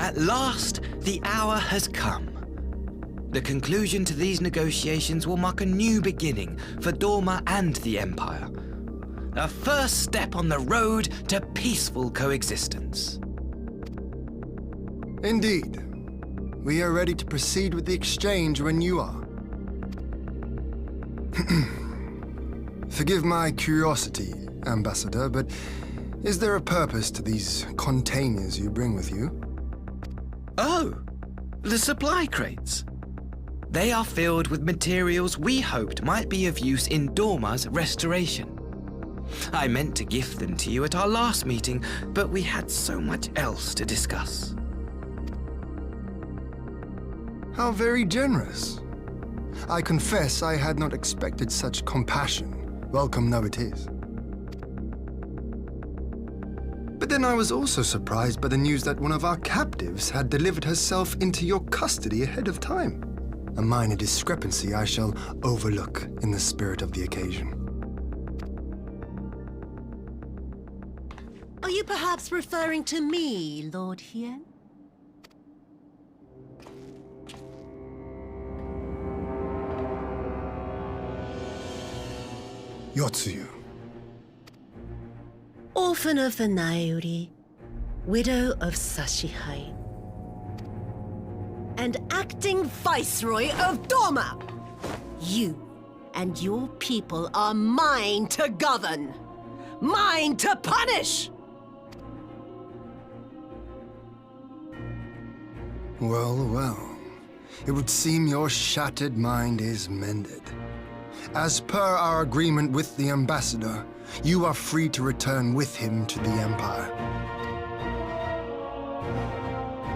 At last, the hour has come. The conclusion to these negotiations will mark a new beginning for Dorma and the Empire. A first step on the road to peaceful coexistence. Indeed. We are ready to proceed with the exchange when you are. Forgive my curiosity, Ambassador, but is there a purpose to these containers you bring with you? Oh, the supply crates. They are filled with materials we hoped might be of use in Dorma's restoration. I meant to gift them to you at our last meeting, but we had so much else to discuss. How very generous. I confess I had not expected such compassion. Welcome though it is. But then I was also surprised by the news that one of our captives had delivered herself into your custody ahead of time. A minor discrepancy I shall overlook in the spirit of the occasion. Are you perhaps referring to me, Lord Hien? Yotsuyu. Orphan of the Nairi, widow of Sashihai, and acting Viceroy of Dorma. You and your people are mine to govern, mine to punish! Well, well. It would seem your shattered mind is mended. As per our agreement with the Ambassador, you are free to return with him to the Empire.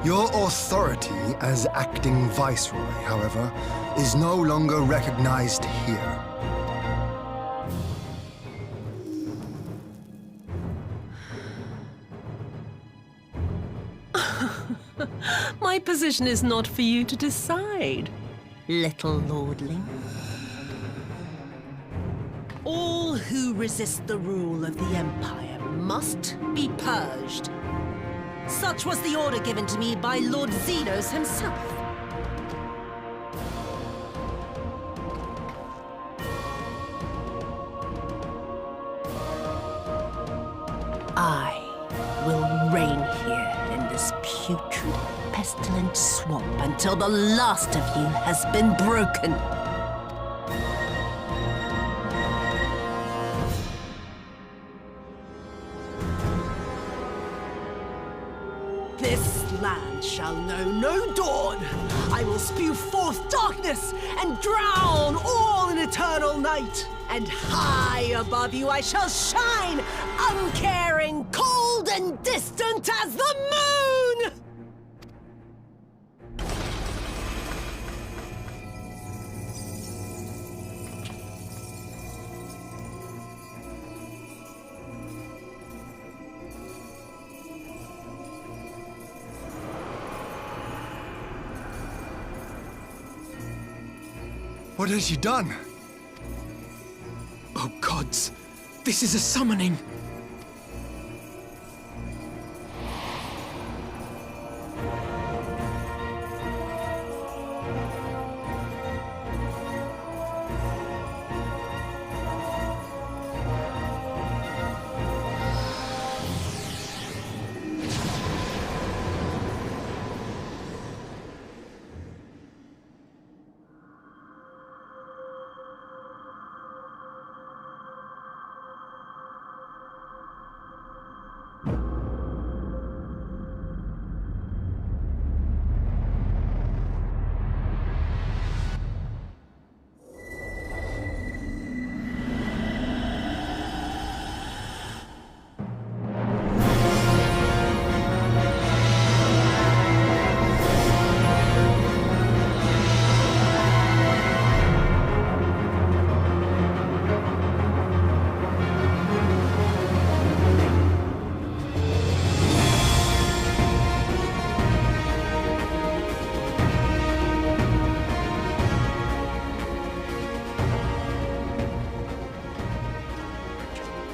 Your authority as acting Viceroy, however, is no longer recognized here. My position is not for you to decide, little lordling. All who resist the rule of the Empire must be purged. Such was the order given to me by Lord Xenos himself. I will reign here in this putrid, pestilent swamp until the last of you has been broken. This land shall know no dawn. I will spew forth darkness and drown all in eternal night. And high above you I shall shine, uncaring, cold and distant as the moon! What has she done? Oh gods, this is a summoning!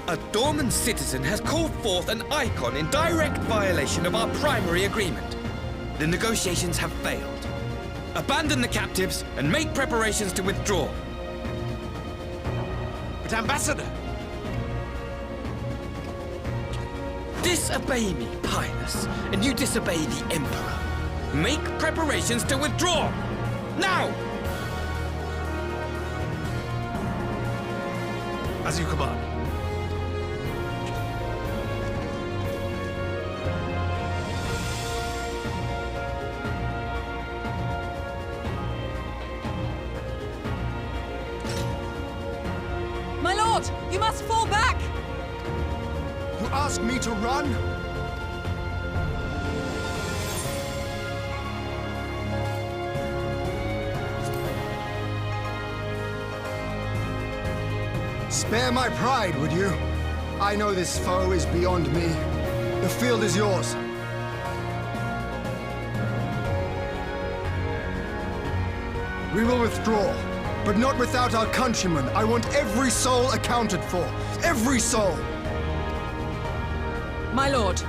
A Dorman citizen has called forth an icon in direct violation of our primary agreement. The negotiations have failed. Abandon the captives and make preparations to withdraw. But Ambassador! Disobey me, Highness, and you disobey the Emperor. Make preparations to withdraw! Now! As you command. My lord, you must fall back! You ask me to run? Spare my pride, would you? I know this foe is beyond me. The field is yours. We will withdraw, but not without our countrymen. I want every soul accounted for. Every soul! My lord.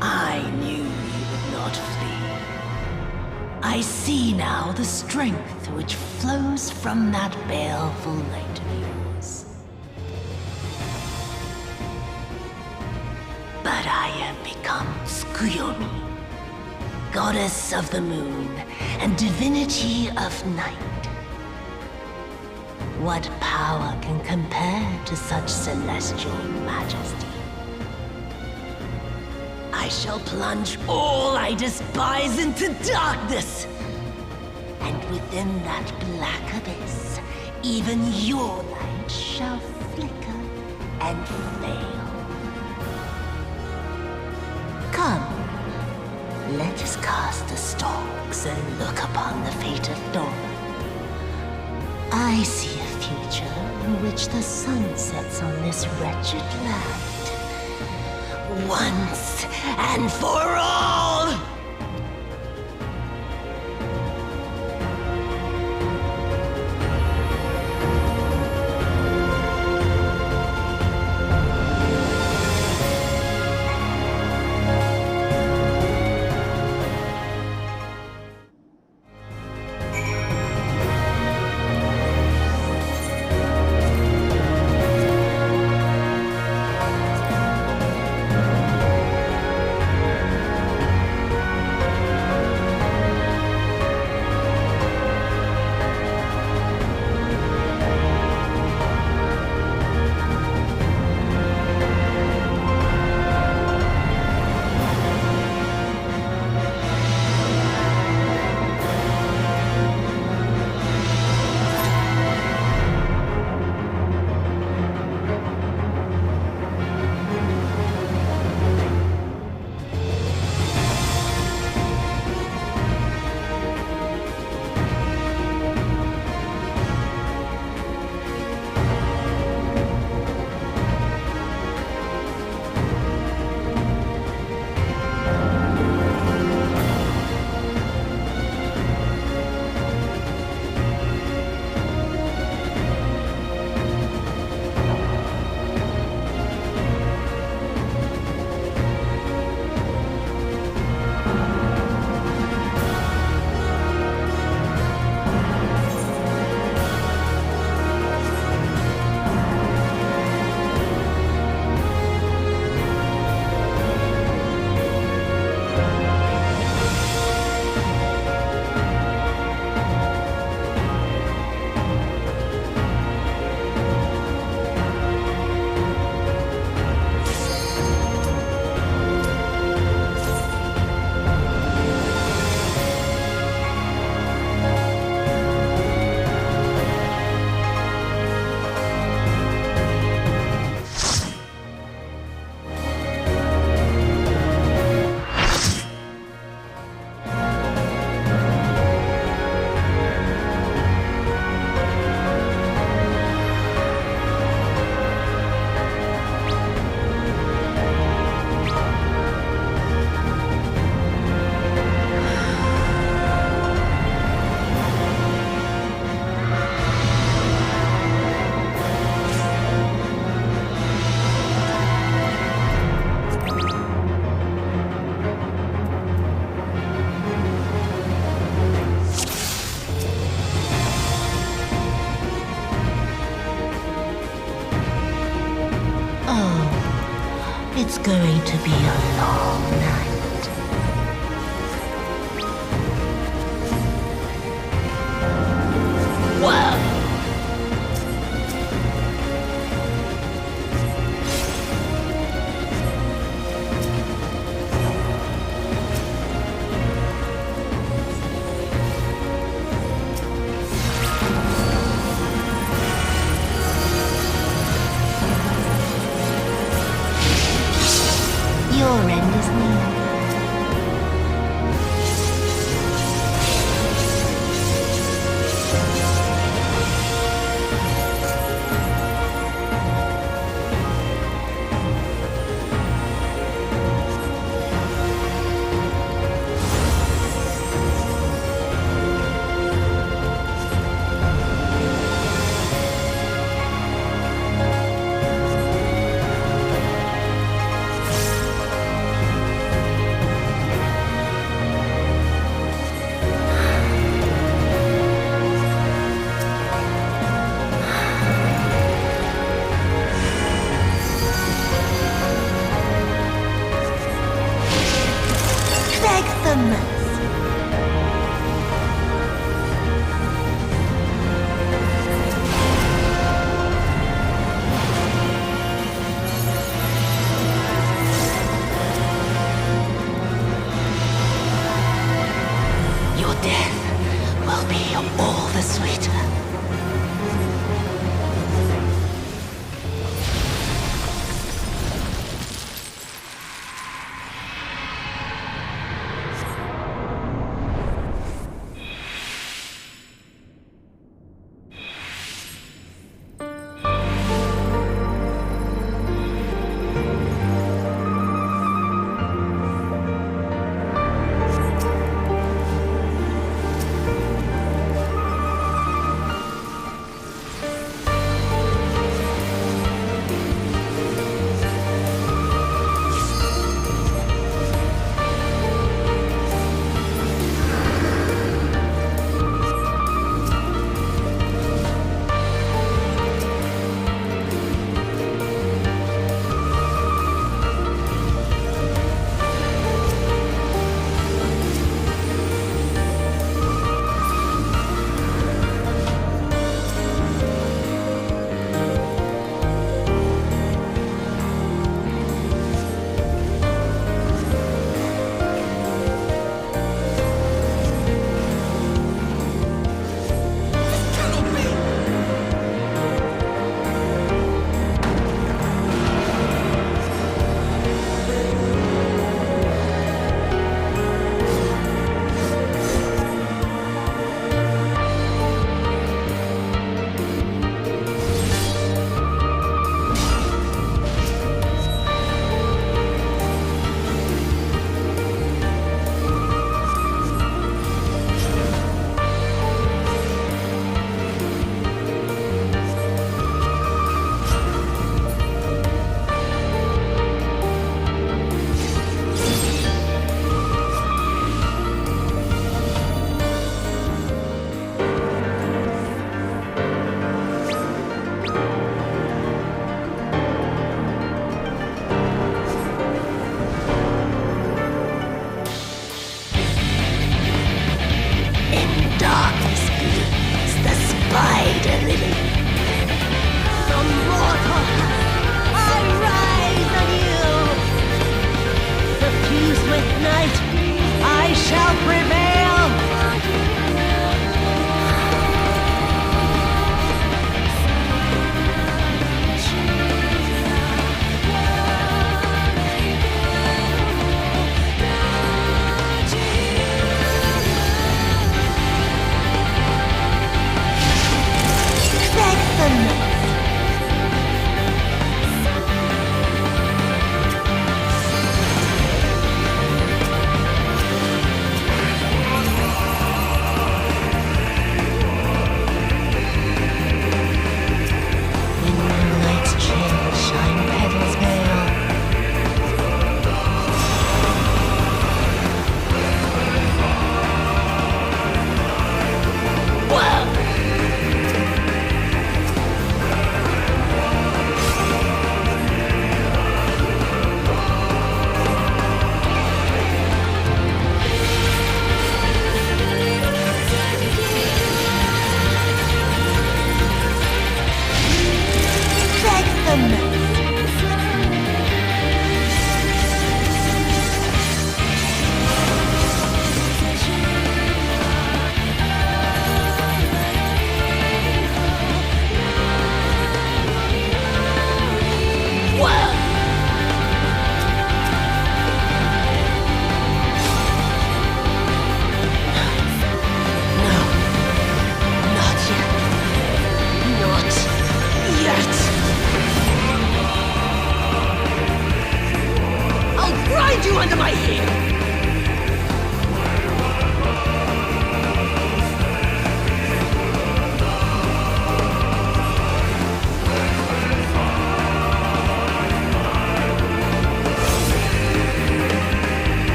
I knew you would not flee. I see now the strength which flows from that baleful light of yours. But I have become Tsukuyomi, goddess of the moon and divinity of night. What power can compare to such celestial majesty? I shall plunge all I despise into darkness. And within that black abyss, even your light shall flicker and fail. Come, let us cast the stalks and look upon the fate of Dorma. I see a future in which the sun sets on this wretched land. Once and for all! going to be a long night. Whoa! Your end is near. Your death will be all the sweeter.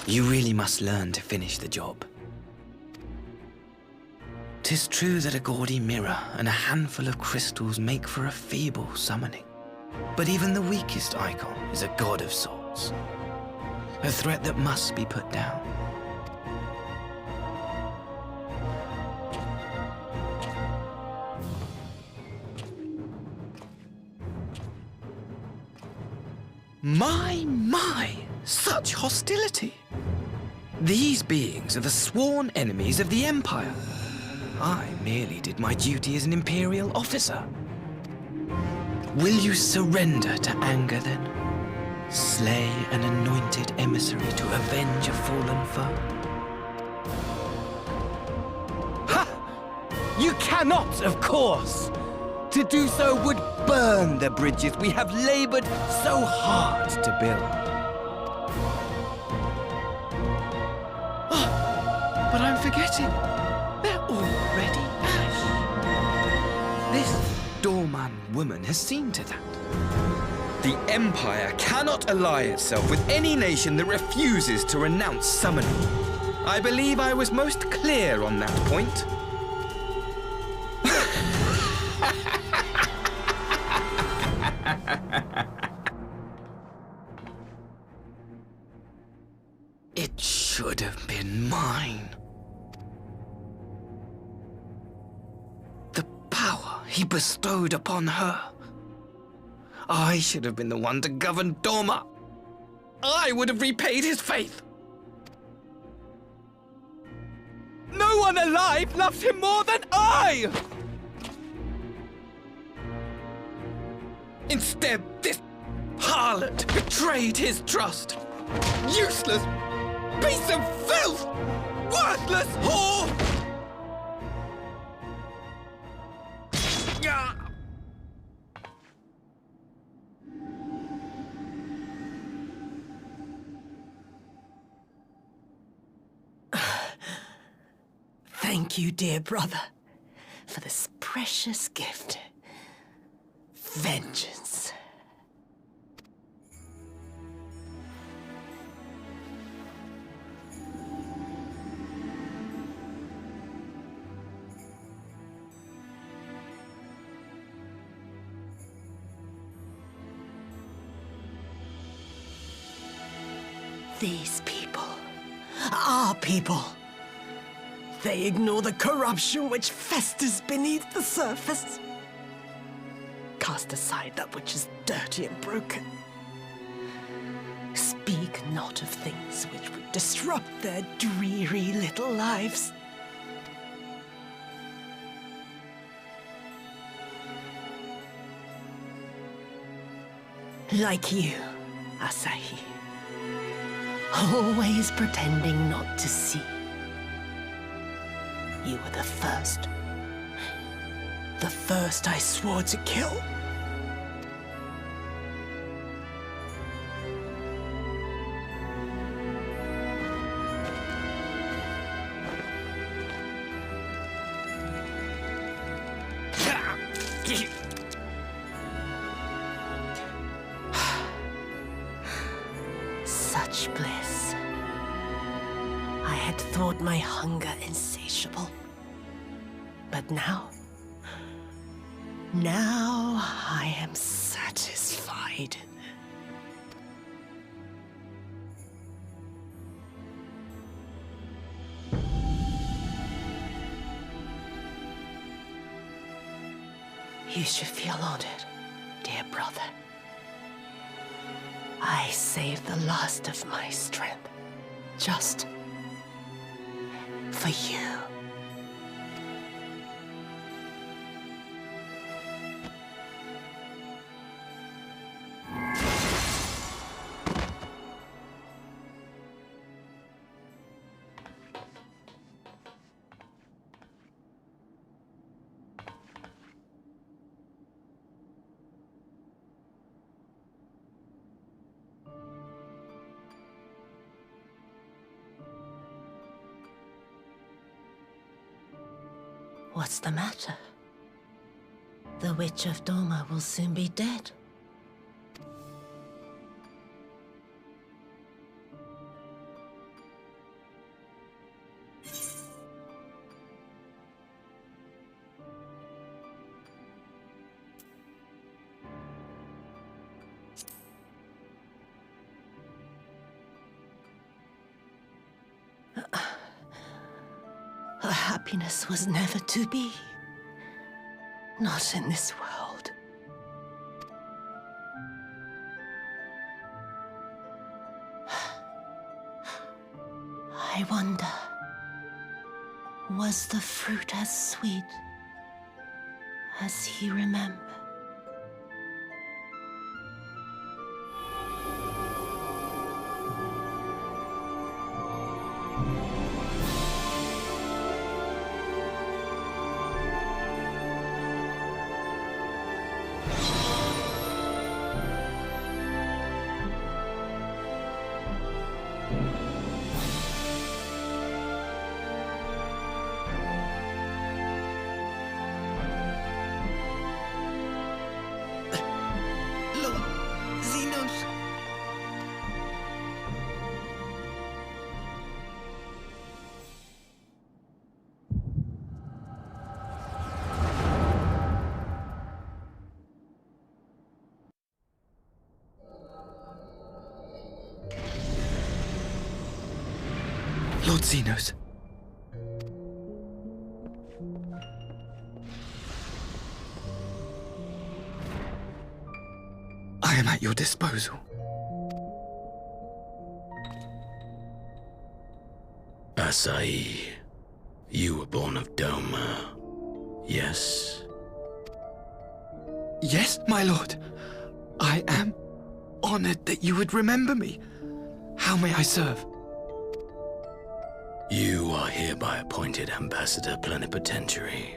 You really must learn to finish the job. 'Tis true that a gaudy mirror and a handful of crystals make for a feeble summoning. But even the weakest icon is a god of sorts. A threat that must be put down. My, such hostility! These beings are the sworn enemies of the Empire. I merely did my duty as an Imperial officer. Will you surrender to anger then? Slay an anointed emissary to avenge a fallen foe? Ha! You cannot, of course! To do so would burn the bridges we have labored so hard to build. Oh, but I'm forgetting. They're already ash. This doorman woman has seen to that. The Empire cannot ally itself with any nation that refuses to renounce summoning. I believe I was most clear on that point. It should have been mine. The power he bestowed upon her. I should have been the one to govern Dorma. I would have repaid his faith. No one alive loves him more than I! Instead, this harlot betrayed his trust. Useless piece of filth! Worthless whore! Thank you, dear brother, for this precious gift. Vengeance. These people, our people, they ignore the corruption which festers beneath the surface. Cast aside that which is dirty and broken. Speak not of things which would disrupt their dreary little lives. Like you, Asahi. Always pretending not to see. You were the first. The first I swore to kill. Such bliss. I had thought my hunger insatiable. But now I am satisfied. You should feel honored, dear brother. I saved the last of my strength, just for you. What's the matter? The Witch of Dorma will soon be dead. happiness was never to be. Not in this world. I wonder, was the fruit as sweet as he remembered? Lord Xenos. I am at your disposal. Asai, you were born of Doma, yes? Yes, my lord. I am honored that you would remember me. How may I serve? You are hereby appointed Ambassador Plenipotentiary,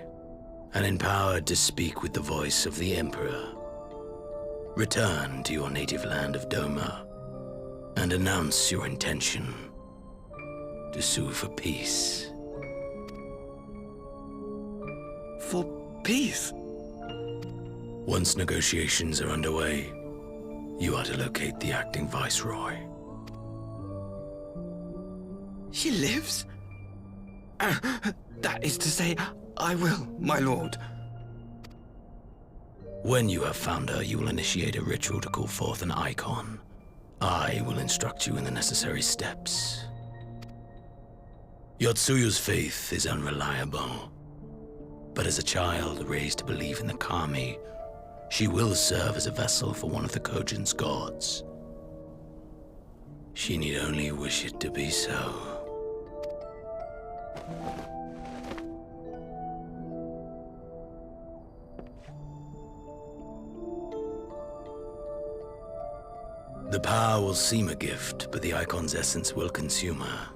and empowered to speak with the voice of the Emperor. Return to your native land of Doma, and announce your intention to sue for peace. For peace? Once negotiations are underway, you are to locate the acting Viceroy. She lives? That is to say, I will, my lord. When you have found her, you will initiate a ritual to call forth an icon. I will instruct you in the necessary steps. Yotsuyu's faith is unreliable, but as a child raised to believe in the Kami, she will serve as a vessel for one of the Kojin's gods. She need only wish it to be so. The power will seem a gift, but the icon's essence will consume her.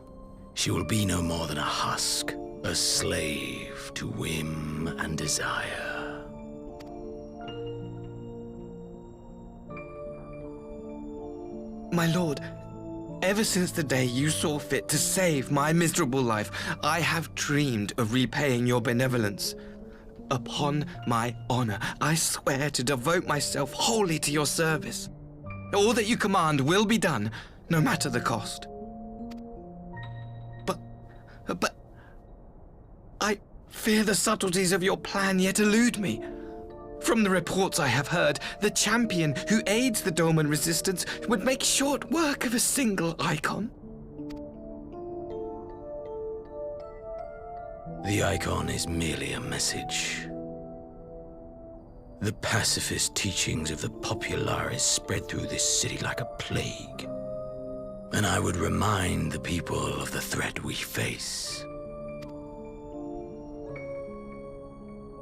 She will be no more than a husk, a slave to whim and desire. My lord, ever since the day you saw fit to save my miserable life, I have dreamed of repaying your benevolence. Upon my honor, I swear to devote myself wholly to your service. All that you command will be done, no matter the cost. But I fear the subtleties of your plan yet elude me. From the reports I have heard, the champion who aids the Doman resistance would make short work of a single icon. The icon is merely a message. The pacifist teachings of the Populares spread through this city like a plague. And I would remind the people of the threat we face.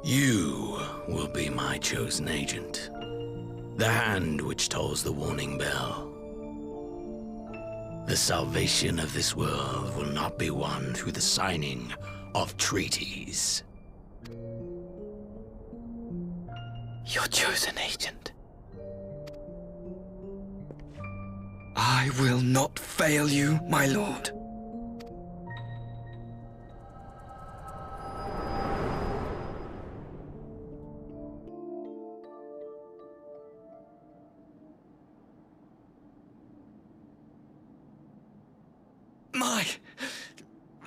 You will be my chosen agent. The hand which tolls the warning bell. The salvation of this world will not be won through the signing of treaties. Your chosen agent. I will not fail you, my lord.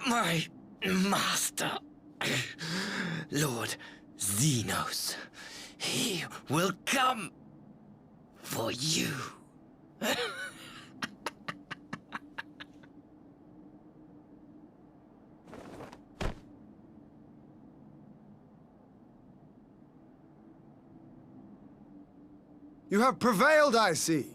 My master, Lord Xenos. He will come for you. You have prevailed, I see.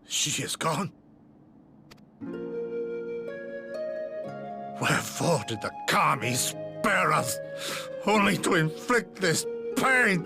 She is gone. Wherefore did the Kami spare us, only to inflict this pain?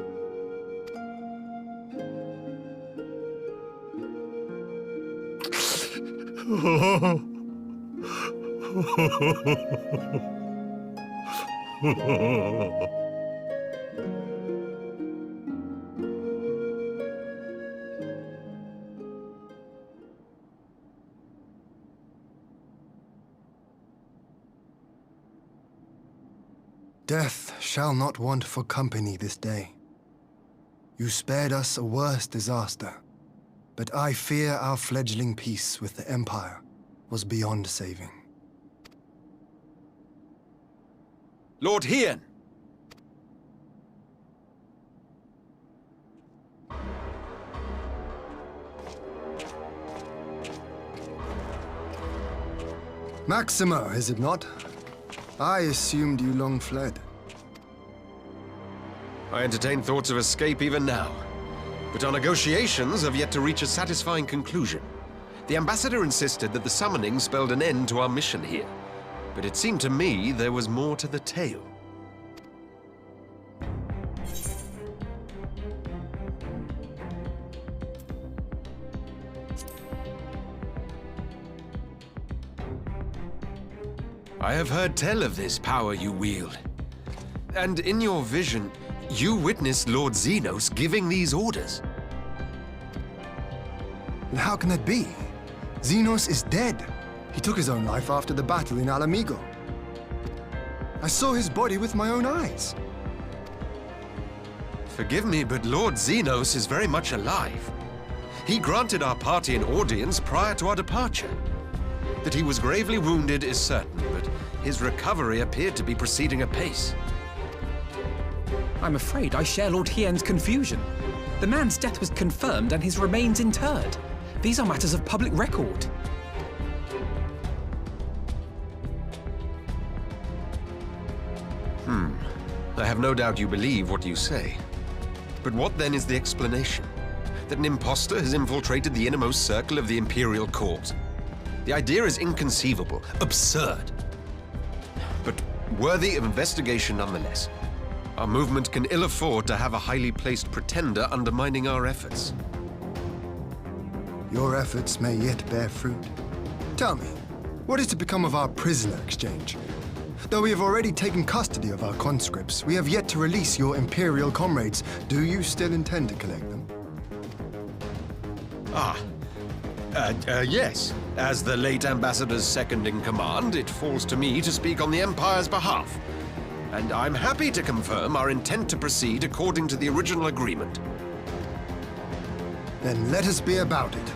Death shall not want for company this day. You spared us a worse disaster, but I fear our fledgling peace with the Empire was beyond saving. Lord Hien! Maxima, is it not? I assumed you long fled. I entertain thoughts of escape even now. But our negotiations have yet to reach a satisfying conclusion. The ambassador insisted that the summoning spelled an end to our mission here. But it seemed to me there was more to the tale. I have heard tell of this power you wield. And in your vision, you witnessed Lord Xenos giving these orders. And how can that be? Xenos is dead. He took his own life after the battle in Alamigo. I saw his body with my own eyes. Forgive me, but Lord Xenos is very much alive. He granted our party an audience prior to our departure. That he was gravely wounded is certain, but his recovery appeared to be proceeding apace. I'm afraid I share Lord Hien's confusion. The man's death was confirmed and his remains interred. These are matters of public record. I have no doubt you believe what you say. But what then is the explanation? That an impostor has infiltrated the innermost circle of the Imperial Court? The idea is inconceivable, absurd. But worthy of investigation nonetheless. Our movement can ill afford to have a highly placed pretender undermining our efforts. Your efforts may yet bear fruit. Tell me, what is to become of our prisoner exchange? Though we have already taken custody of our conscripts, we have yet to release your Imperial comrades. Do you still intend to collect them? Yes. As the late Ambassador's second-in-command, it falls to me to speak on the Empire's behalf. And I'm happy to confirm our intent to proceed according to the original agreement. Then let us be about it.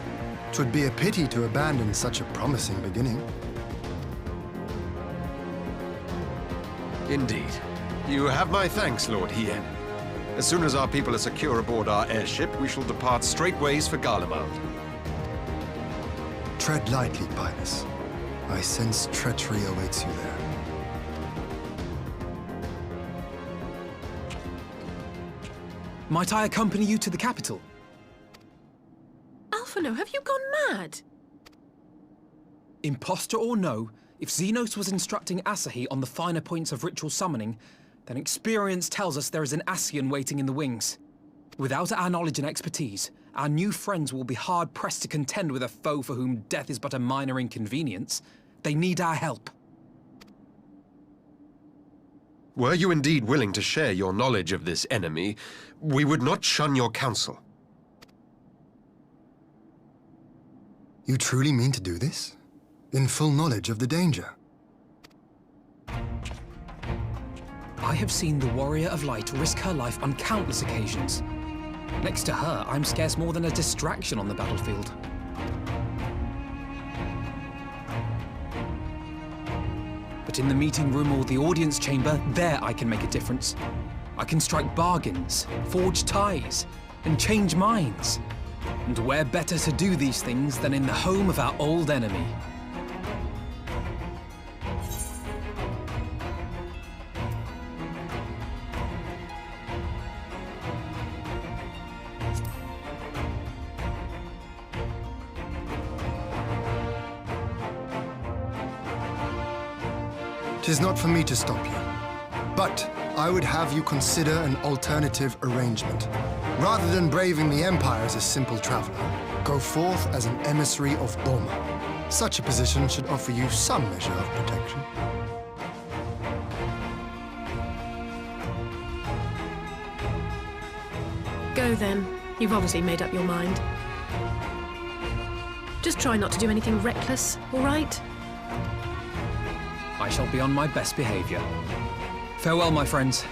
'Twould be a pity to abandon such a promising beginning. Indeed. You have my thanks, Lord Hien. As soon as our people are secure aboard our airship, we shall depart straightways for Garlemald. Tread lightly, Pilus. I sense treachery awaits you there. Might I accompany you to the capital? Alphino, have you gone mad? Imposter or no, if Xenos was instructing Asahi on the finer points of ritual summoning, then experience tells us there is an Ascian waiting in the wings. Without our knowledge and expertise, our new friends will be hard-pressed to contend with a foe for whom death is but a minor inconvenience. They need our help. Were you indeed willing to share your knowledge of this enemy, we would not shun your counsel. You truly mean to do this? In full knowledge of the danger? I have seen the Warrior of Light risk her life on countless occasions. Next to her, I'm scarce more than a distraction on the battlefield. But in the meeting room or the audience chamber, there I can make a difference. I can strike bargains, forge ties, and change minds. And where better to do these things than in the home of our old enemy? Tis not for me to stop you, but I would have you consider an alternative arrangement. Rather than braving the Empire as a simple traveler, go forth as an emissary of Doma. Such a position should offer you some measure of protection. Go then. You've obviously made up your mind. Just try not to do anything reckless, all right? I shall be on my best behavior. Farewell, my friends.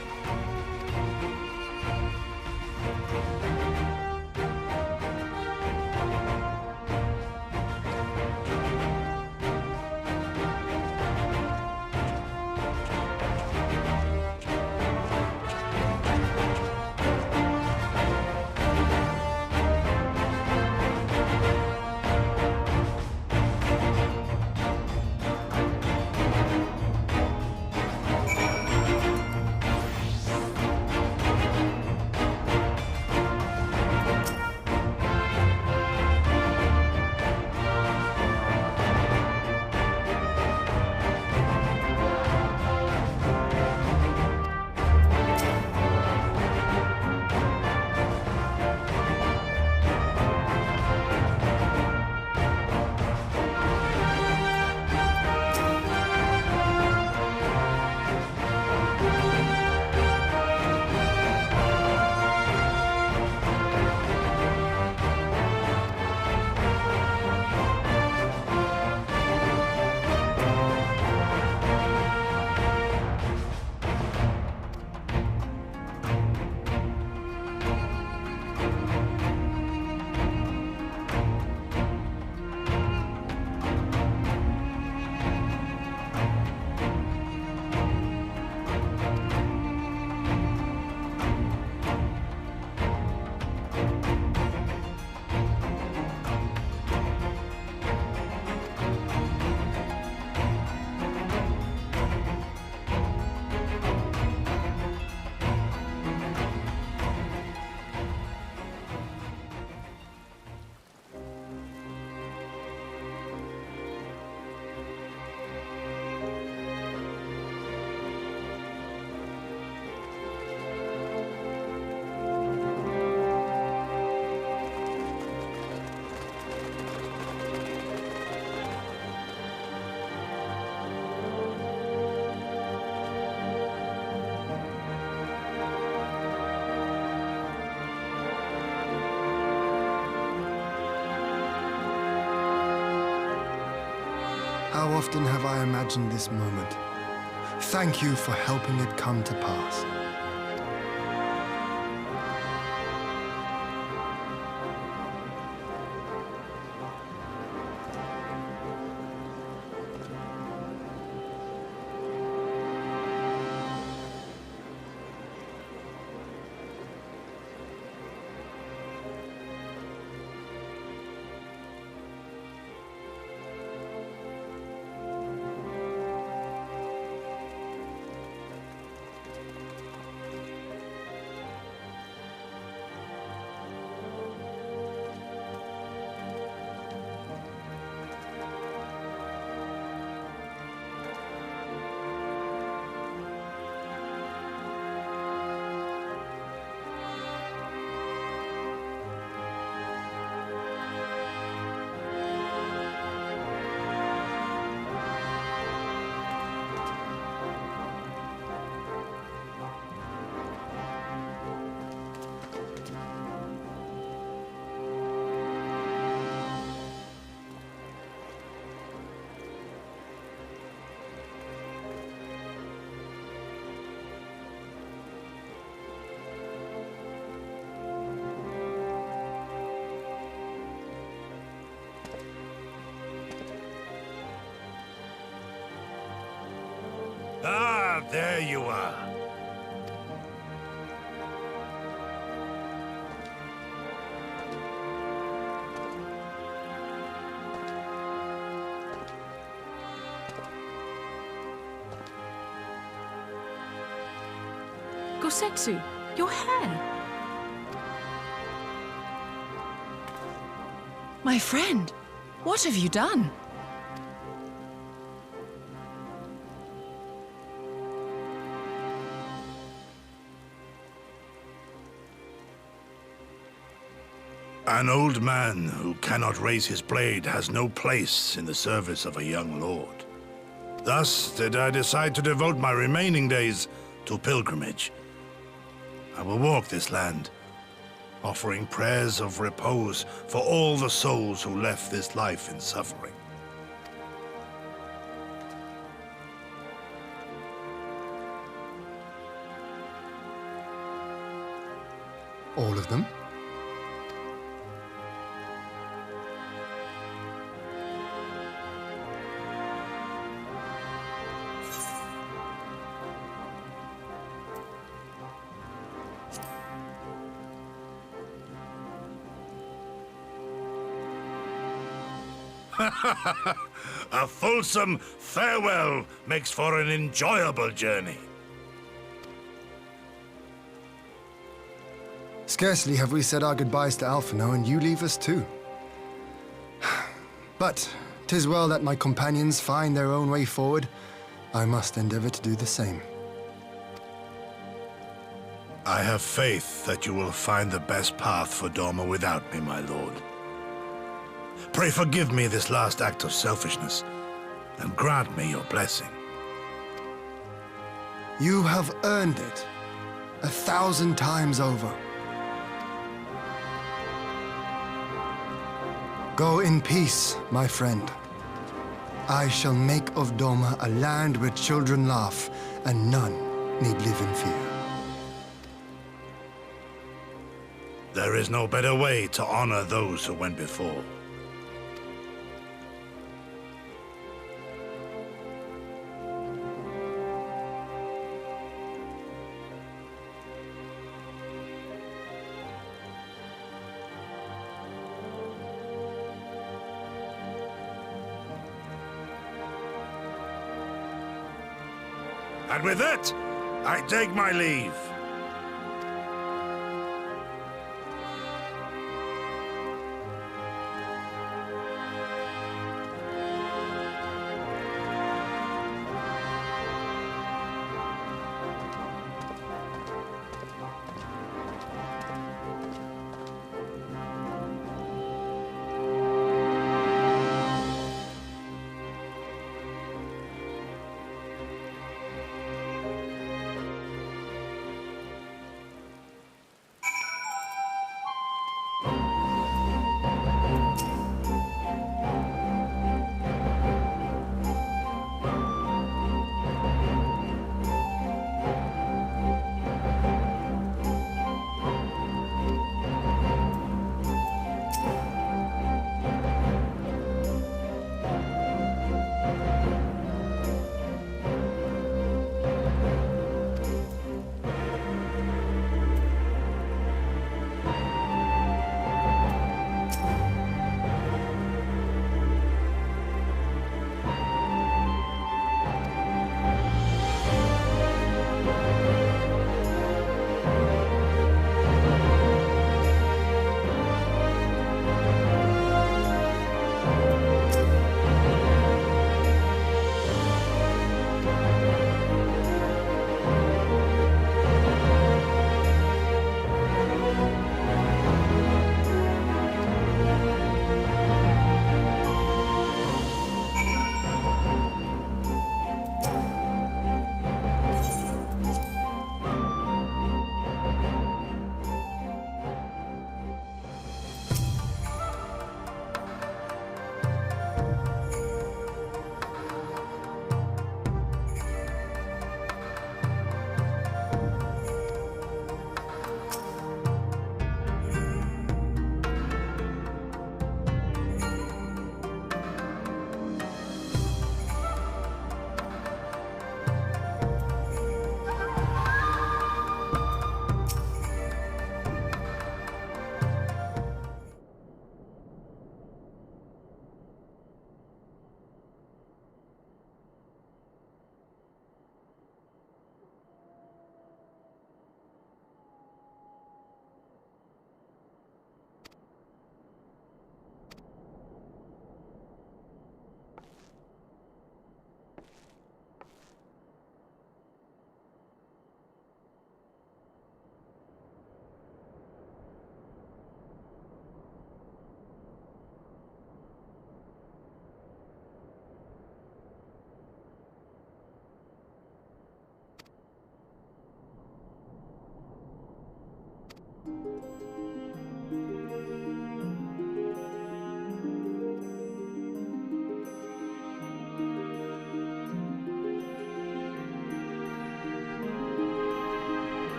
How often have I imagined this moment? Thank you for helping it come to pass. Ah, there you are. Gosetsu, your hair. My friend, what have you done? An old man who cannot raise his blade has no place in the service of a young lord. Thus did I decide to devote my remaining days to pilgrimage. I will walk this land, offering prayers of repose for all the souls who left this life in suffering. All of them? A fulsome farewell makes for an enjoyable journey. Scarcely have we said our goodbyes to Alphino, and you leave us too. But 'tis well that my companions find their own way forward. I must endeavor to do the same. I have faith that you will find the best path for Doma without me, my lord. Pray forgive me this last act of selfishness, and grant me your blessing. You have earned it 1,000 times over. Go in peace, my friend. I shall make of Doma a land where children laugh and none need live in fear. There is no better way to honor those who went before. And with that, I take my leave.